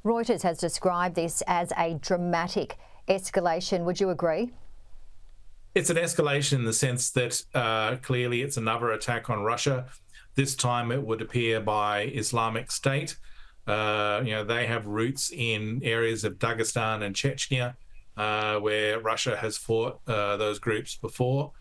Reuters has described this as a dramatic escalation. Would you agree? It's an escalation in the sense that clearly it's another attack on Russia. This time it would appear by Islamic State. They have roots in areas of Dagestan and Chechnya, where Russia has fought those groups before.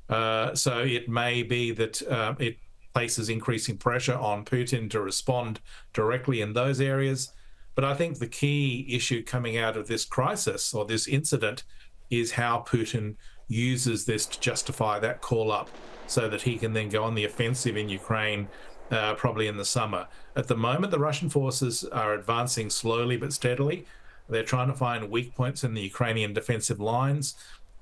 So it may be that it places increasing pressure on Putin to respond directly in those areas. But I think the key issue coming out of this crisis or this incident is how Putin uses this to justify that call up so that he can then go on the offensive in Ukraine probably in the summer. At the moment, the Russian forces are advancing slowly but steadily. They're trying to find weak points in the Ukrainian defensive lines.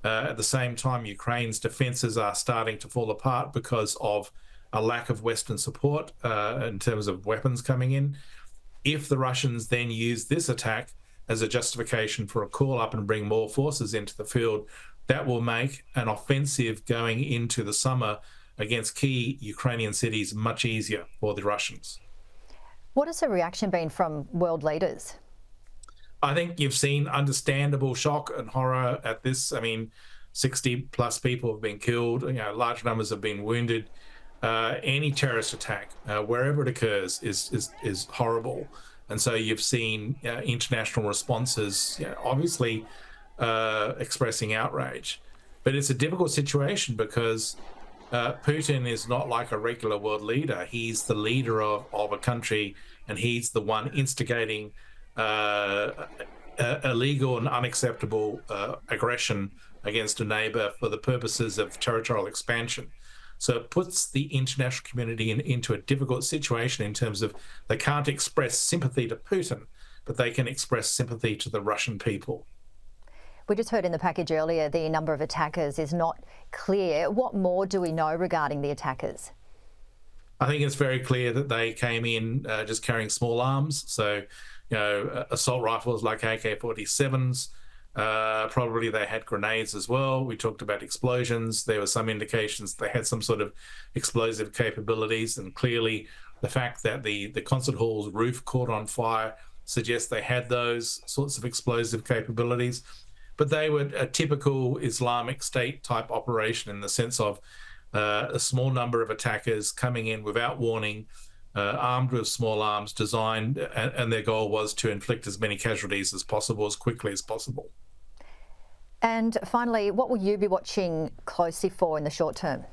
At the same time, Ukraine's defenses are starting to fall apart because of a lack of Western support in terms of weapons coming in. If the Russians then use this attack as a justification for a call up and bring more forces into the field, that will make an offensive going into the summer against key Ukrainian cities much easier for the Russians. What has the reaction been from world leaders? I think you've seen understandable shock and horror at this. I mean, 60 plus people have been killed, large numbers have been wounded. Any terrorist attack, wherever it occurs, is horrible. And so you've seen international responses, obviously expressing outrage. But it's a difficult situation because Putin is not like a regular world leader. He's the leader of a country, and he's the one instigating illegal and unacceptable aggression against a neighbor for the purposes of territorial expansion. So it puts the international community into a difficult situation in terms of they can't express sympathy to Putin, but they can express sympathy to the Russian people. We just heard in the package earlier the number of attackers is not clear. What more do we know regarding the attackers? I think it's very clear that they came in just carrying small arms. So, assault rifles like AK-47s. Probably they had grenades as well. We talked about explosions. There were some indications they had some sort of explosive capabilities, and clearly the fact that the concert hall's roof caught on fire suggests they had those sorts of explosive capabilities. But they were a typical Islamic State type operation in the sense of a small number of attackers coming in without warning, armed with small arms, designed, and their goal was to inflict as many casualties as possible, as quickly as possible. And finally, what will you be watching closely for in the short term?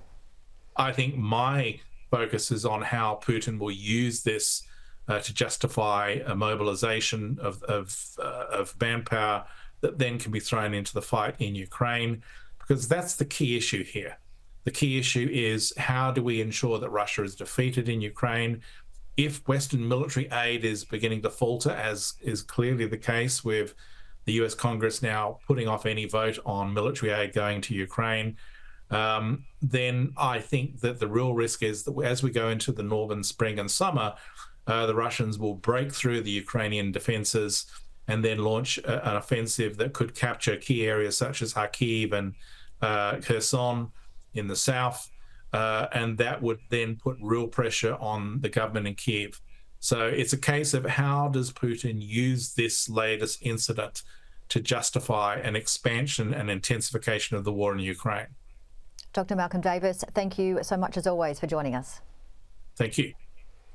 I think my focus is on how Putin will use this to justify a mobilization of manpower that then can be thrown into the fight in Ukraine, because that's the key issue here. The key issue is how do we ensure that Russia is defeated in Ukraine? If Western military aid is beginning to falter, as is clearly the case with the US Congress now putting off any vote on military aid going to Ukraine, then I think that the real risk is that as we go into the northern spring and summer, the Russians will break through the Ukrainian defenses and then launch an offensive that could capture key areas such as Kharkiv and Kherson in the south, and that would then put real pressure on the government in Kiev. So it's a case of how does Putin use this latest incident to justify an expansion and intensification of the war in Ukraine. Dr. Malcolm Davis, thank you so much as always for joining us. Thank you.